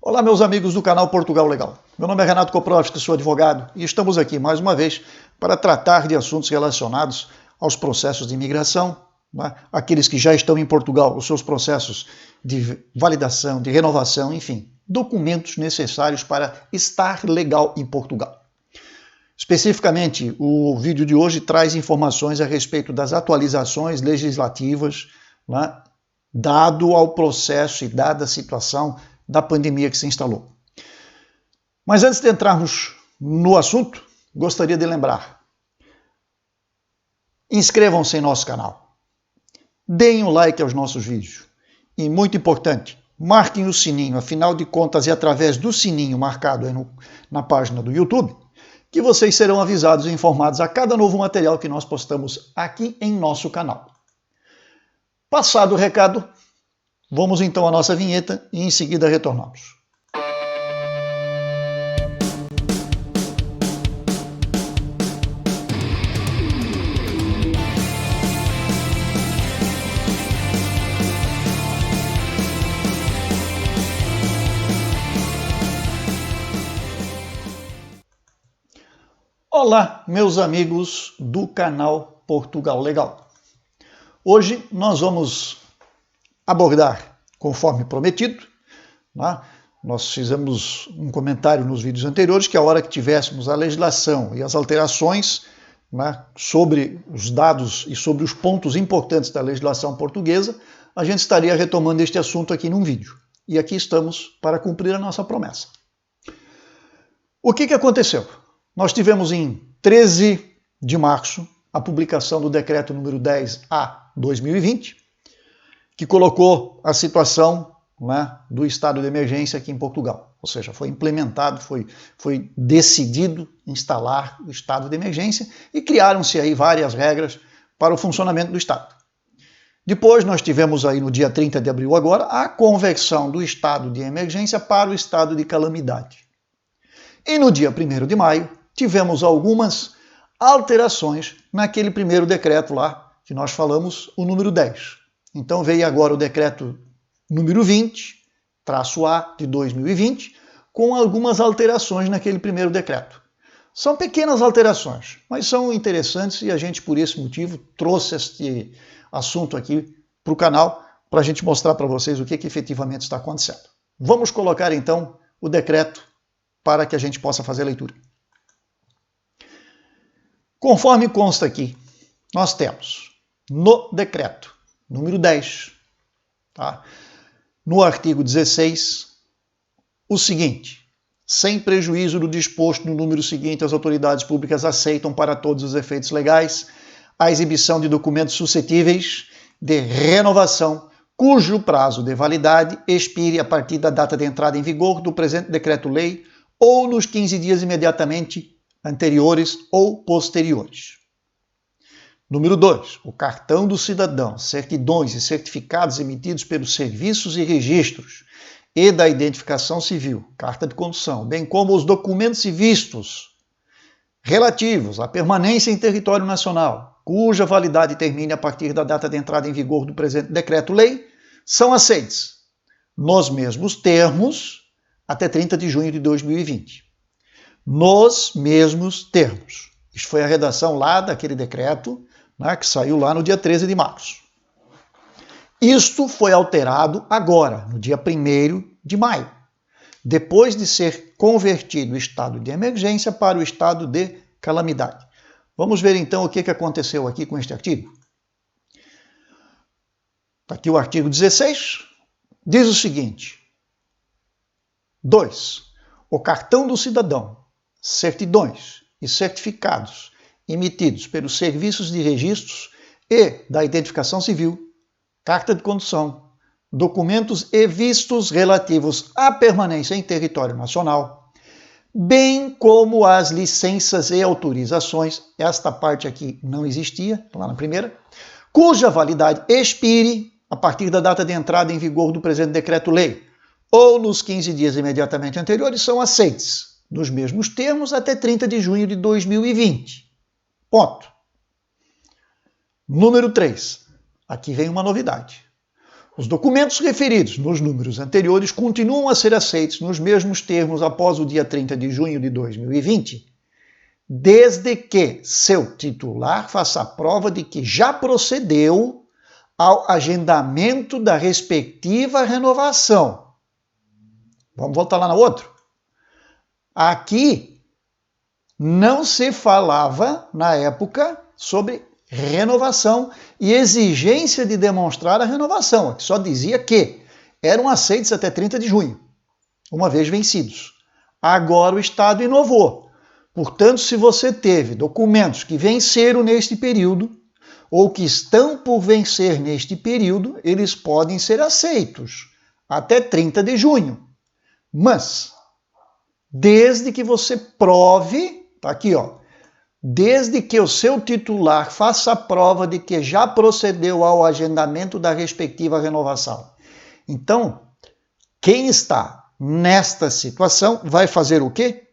Olá, meus amigos do canal Portugal Legal. Meu nome é Renato Koprowski, sou advogado, e estamos aqui mais uma vez para tratar de assuntos relacionados aos processos de imigração, né? Aqueles que já estão em Portugal, os seus processos de validação, de renovação, enfim, documentos necessários para estar legal em Portugal. Especificamente, o vídeo de hoje traz informações a respeito das atualizações legislativas, né, dado ao processo e dada a situação da pandemia que se instalou. Mas antes de entrarmos no assunto, gostaria de lembrar: inscrevam-se em nosso canal, deem um like aos nossos vídeos e, muito importante, marquem o sininho, afinal de contas é através do sininho marcado aí na página do YouTube que vocês serão avisados e informados a cada novo material que nós postamos aqui em nosso canal. Passado o recado, vamos então à nossa vinheta e em seguida retornamos. Olá, meus amigos do canal Portugal Legal. Hoje nós vamos abordar, conforme prometido, né? Nós fizemos um comentário nos vídeos anteriores que a hora que tivéssemos a legislação e as alterações, né, sobre os dados e sobre os pontos importantes da legislação portuguesa, a gente estaria retomando este assunto aqui num vídeo. E aqui estamos para cumprir a nossa promessa. O que aconteceu? Nós tivemos em 13 de março a publicação do decreto número 10/2020, que colocou a situação, né, do estado de emergência aqui em Portugal. Ou seja, foi implementado, foi decidido instalar o estado de emergência e criaram-se aí várias regras para o funcionamento do estado. Depois nós tivemos aí no dia 30 de abril agora a conversão do estado de emergência para o estado de calamidade. E no dia 1º de maio tivemos algumas alterações naquele primeiro decreto lá que nós falamos, o número 10. Então veio agora o decreto número 20/A de 2020, com algumas alterações naquele primeiro decreto. São pequenas alterações, mas são interessantes e a gente, por esse motivo, trouxe este assunto aqui para o canal para a gente mostrar para vocês o que efetivamente está acontecendo. Vamos colocar então o decreto para que a gente possa fazer a leitura. Conforme consta aqui, nós temos no decreto número 10, tá? No artigo 16, o seguinte: sem prejuízo do disposto no número seguinte, as autoridades públicas aceitam para todos os efeitos legais a exibição de documentos suscetíveis de renovação cujo prazo de validade expire a partir da data de entrada em vigor do presente decreto-lei ou nos 15 dias imediatamente anteriores ou posteriores. Número 2. O cartão do cidadão, certidões e certificados emitidos pelos serviços e registros e da identificação civil, carta de condução, bem como os documentos e vistos relativos à permanência em território nacional, cuja validade termine a partir da data de entrada em vigor do presente decreto-lei, são aceitos nos mesmos termos até 30 de junho de 2020. Nos mesmos termos. Isso foi a redação lá daquele decreto, né, que saiu lá no dia 13 de março. Isto foi alterado agora, no dia 1º de maio, depois de ser convertido o estado de emergência para o estado de calamidade. Vamos ver então o que aconteceu aqui com este artigo. Está aqui o artigo 16, diz o seguinte: 2. O cartão do cidadão, certidões e certificados emitidos pelos serviços de registros e da identificação civil, carta de condução, documentos e vistos relativos à permanência em território nacional, bem como as licenças e autorizações, esta parte aqui não existia, lá na primeira, cuja validade expire a partir da data de entrada em vigor do presente decreto-lei ou nos 15 dias imediatamente anteriores, são aceitos nos mesmos termos até 30 de junho de 2020. Ponto. Número 3. Aqui vem uma novidade. Os documentos referidos nos números anteriores continuam a ser aceitos nos mesmos termos após o dia 30 de junho de 2020, desde que seu titular faça a prova de que já procedeu ao agendamento da respectiva renovação. Vamos voltar lá no outro. Aqui não se falava, na época, sobre renovação e exigência de demonstrar a renovação. Aqui só dizia que eram aceitos até 30 de junho, uma vez vencidos. Agora o Estado inovou. Portanto, se você teve documentos que venceram neste período ou que estão por vencer neste período, eles podem ser aceitos até 30 de junho. Mas, desde que você prove, tá aqui, ó, desde que o seu titular faça a prova de que já procedeu ao agendamento da respectiva renovação. Então, quem está nesta situação vai fazer o quê?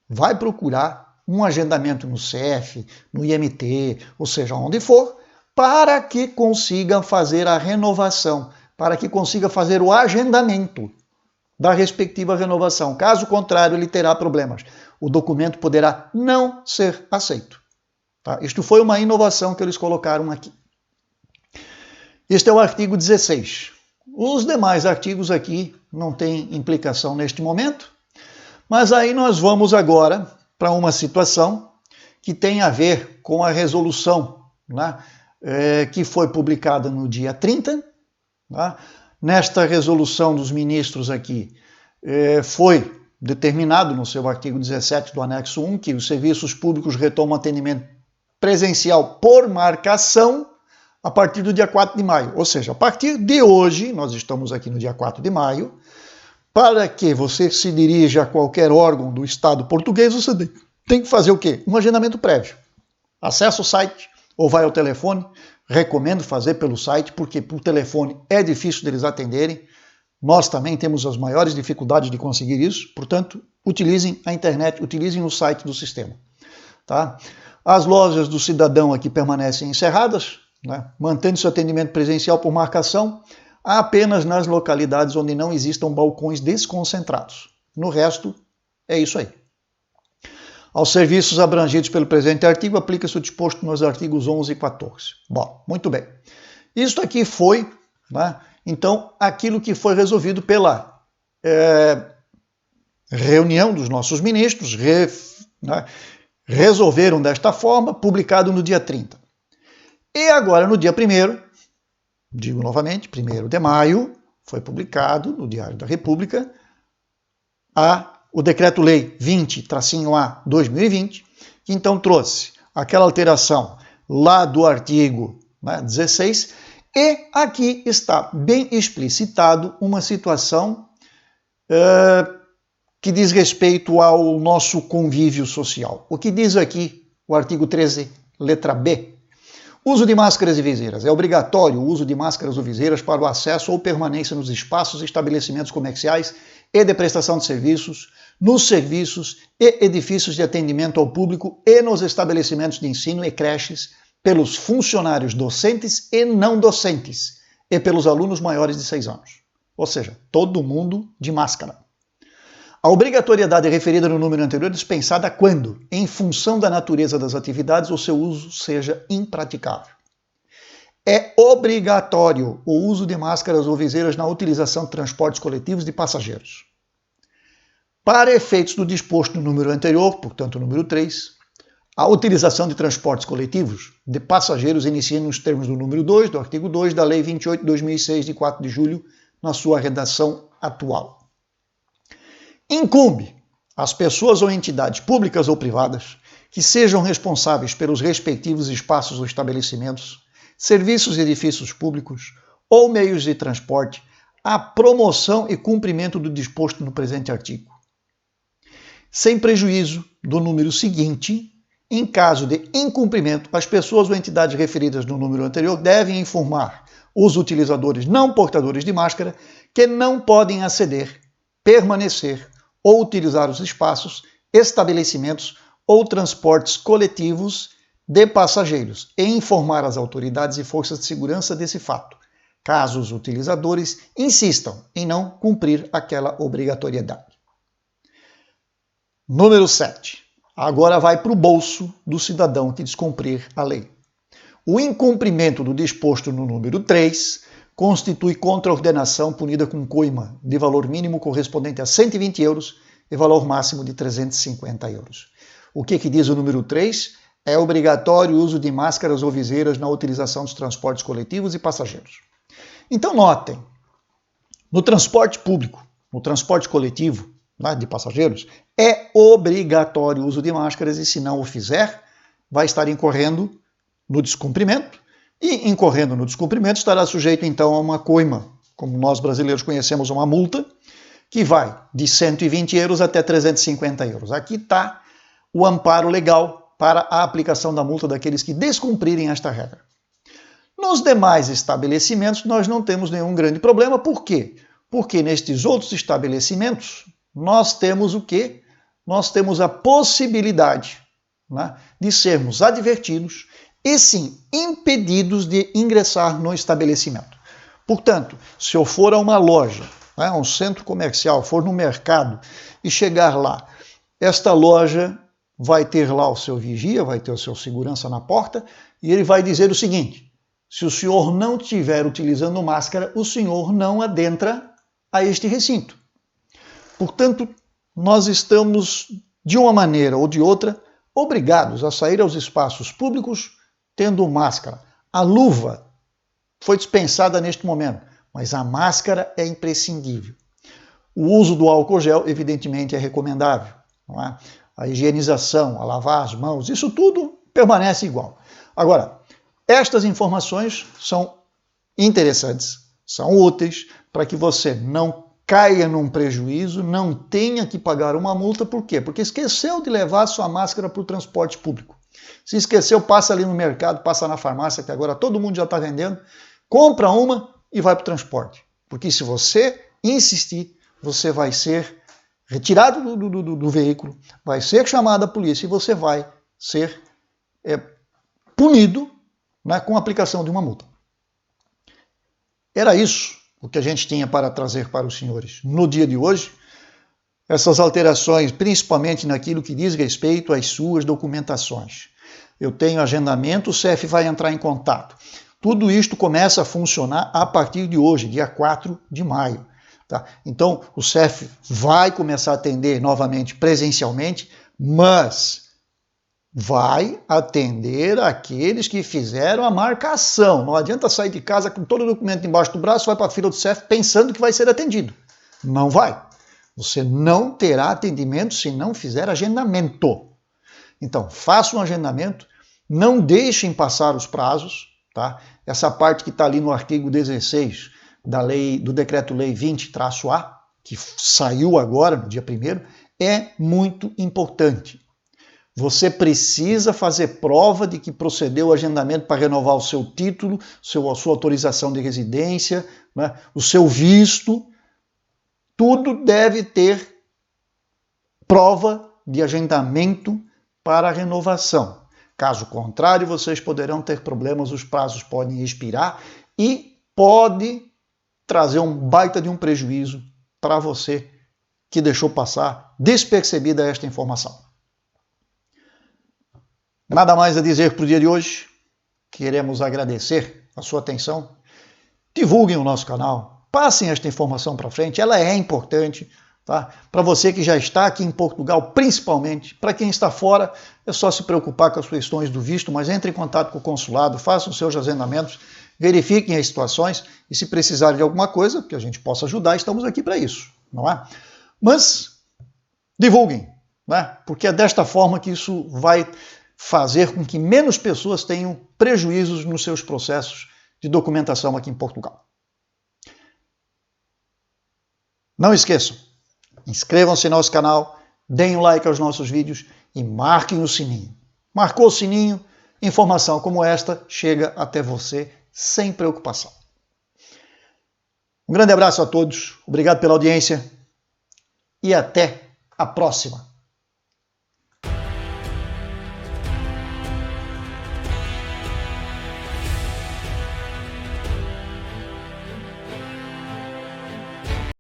Vai procurar um agendamento no CEF, no IMT, ou seja, onde for, para que consiga fazer a renovação, para que consiga fazer o agendamento da respectiva renovação. Caso contrário, ele terá problemas. O documento poderá não ser aceito. Tá? Isto foi uma inovação que eles colocaram aqui. Este é o artigo 16. Os demais artigos aqui não têm implicação neste momento, mas aí nós vamos agora para uma situação que tem a ver com a resolução, né, que foi publicada no dia 30. Né? Nesta resolução dos ministros aqui, foi determinado no seu artigo 17 do anexo 1 que os serviços públicos retomam atendimento presencial por marcação a partir do dia 4 de maio. Ou seja, a partir de hoje, nós estamos aqui no dia 4 de maio, para que você se dirija a qualquer órgão do Estado português, você tem que fazer o quê? Um agendamento prévio. Acessa o site ou vai ao telefone. Recomendo fazer pelo site, porque por telefone é difícil deles atenderem. Nós também temos as maiores dificuldades de conseguir isso. Portanto, utilizem a internet, utilizem o site do sistema. Tá? As lojas do cidadão aqui permanecem encerradas, né? Mantendo-se o atendimento presencial por marcação, apenas nas localidades onde não existam balcões desconcentrados. No resto, é isso aí. Aos serviços abrangidos pelo presente artigo, aplica-se o disposto nos artigos 11 e 14. Bom, muito bem. Isto aqui foi, né, então, aquilo que foi resolvido pela reunião dos nossos ministros, resolveram desta forma, publicado no dia 30. E agora, no dia 1º, digo novamente, 1º de maio, foi publicado no Diário da República o Decreto-Lei 20-A/2020, que então trouxe aquela alteração lá do artigo 16, e aqui está bem explicitado uma situação que diz respeito ao nosso convívio social. O que diz aqui o artigo 13, letra B? Uso de máscaras e viseiras. É obrigatório o uso de máscaras ou viseiras para o acesso ou permanência nos espaços e estabelecimentos comerciais e de prestação de serviços, nos serviços e edifícios de atendimento ao público e nos estabelecimentos de ensino e creches, pelos funcionários docentes e não docentes e pelos alunos maiores de 6 anos. Ou seja, todo mundo de máscara. A obrigatoriedade referida no número anterior é dispensada quando, em função da natureza das atividades, o seu uso seja impraticável. É obrigatório o uso de máscaras ou viseiras na utilização de transportes coletivos de passageiros. Para efeitos do disposto no número anterior, portanto o número 3, a utilização de transportes coletivos de passageiros inicia nos termos do número 2, do artigo 2 da Lei 28/2006, de 4 de julho, na sua redação atual. Incumbe às pessoas ou entidades públicas ou privadas que sejam responsáveis pelos respectivos espaços ou estabelecimentos, serviços e edifícios públicos ou meios de transporte a promoção e cumprimento do disposto no presente artigo. Sem prejuízo do número seguinte, em caso de incumprimento, as pessoas ou entidades referidas no número anterior devem informar os utilizadores não portadores de máscara que não podem aceder, permanecer ou utilizar os espaços, estabelecimentos ou transportes coletivos de passageiros e informar as autoridades e forças de segurança desse fato, caso os utilizadores insistam em não cumprir aquela obrigatoriedade. Número 7. Agora vai para o bolso do cidadão que descumprir a lei. O incumprimento do disposto no número 3 constitui contraordenação punida com coima de valor mínimo correspondente a 120 euros e valor máximo de 350 euros. O que diz o número 3? É obrigatório o uso de máscaras ou viseiras na utilização dos transportes coletivos e passageiros. Então notem, no transporte público, no transporte coletivo, de passageiros, é obrigatório o uso de máscaras e se não o fizer, vai estar incorrendo no descumprimento e, incorrendo no descumprimento, estará sujeito então a uma coima, como nós brasileiros conhecemos, uma multa, que vai de 120 euros até 350 euros. Aqui está o amparo legal para a aplicação da multa daqueles que descumprirem esta regra. Nos demais estabelecimentos nós não temos nenhum grande problema. Por quê? Porque nestes outros estabelecimentos nós temos o quê? Nós temos a possibilidade, de sermos advertidos e sim impedidos de ingressar no estabelecimento. Portanto, se eu for a uma loja, a um centro comercial, for no mercado e chegar lá, esta loja vai ter lá o seu vigia, vai ter o seu segurança na porta e ele vai dizer o seguinte: se o senhor não estiver utilizando máscara, o senhor não adentra a este recinto. Portanto, nós estamos, de uma maneira ou de outra, obrigados a sair aos espaços públicos tendo máscara. A luva foi dispensada neste momento, mas a máscara é imprescindível. O uso do álcool gel, evidentemente, é recomendável. Não é? A higienização, a lavar as mãos, isso tudo permanece igual. Agora, estas informações são interessantes, são úteis para que você não caia num prejuízo, não tenha que pagar uma multa. Por quê? Porque esqueceu de levar sua máscara para o transporte público. Se esqueceu, passa ali no mercado, passa na farmácia, que agora todo mundo já está vendendo, compra uma e vai para o transporte. Porque se você insistir, você vai ser retirado do veículo, vai ser chamado a polícia e você vai ser punido, com a aplicação de uma multa. Era isso o que a gente tinha para trazer para os senhores no dia de hoje. Essas alterações, principalmente naquilo que diz respeito às suas documentações. Eu tenho agendamento, o CEF vai entrar em contato. Tudo isto começa a funcionar a partir de hoje, dia 4 de maio. Tá? Então, o CEF vai começar a atender novamente presencialmente, mas vai atender aqueles que fizeram a marcação. Não adianta sair de casa com todo o documento embaixo do braço, vai para a fila do CEF pensando que vai ser atendido. Não vai. Você não terá atendimento se não fizer agendamento. Então, faça um agendamento, não deixem passar os prazos. Tá? Essa parte que está ali no artigo 16 do Decreto-Lei 20-A, que saiu agora, no dia 1º, é muito importante. Você precisa fazer prova de que procedeu o agendamento para renovar o seu título, a sua autorização de residência, o seu visto. Tudo deve ter prova de agendamento para a renovação. Caso contrário, vocês poderão ter problemas, os prazos podem expirar e pode trazer um baita de um prejuízo para você que deixou passar despercebida esta informação. Nada mais a dizer para o dia de hoje. Queremos agradecer a sua atenção. Divulguem o nosso canal, passem esta informação para frente, ela é importante. Tá? Para você que já está aqui em Portugal, principalmente, para quem está fora, é só se preocupar com as questões do visto, mas entre em contato com o consulado, façam seus agendamentos, verifiquem as situações e se precisar de alguma coisa que a gente possa ajudar, estamos aqui para isso, não é? Mas divulguem, porque é desta forma que isso vai fazer com que menos pessoas tenham prejuízos nos seus processos de documentação aqui em Portugal. Não esqueçam, inscrevam-se no nosso canal, deem um like aos nossos vídeos e marquem o sininho. Marcou o sininho, informação como esta chega até você sem preocupação. Um grande abraço a todos, obrigado pela audiência e até a próxima.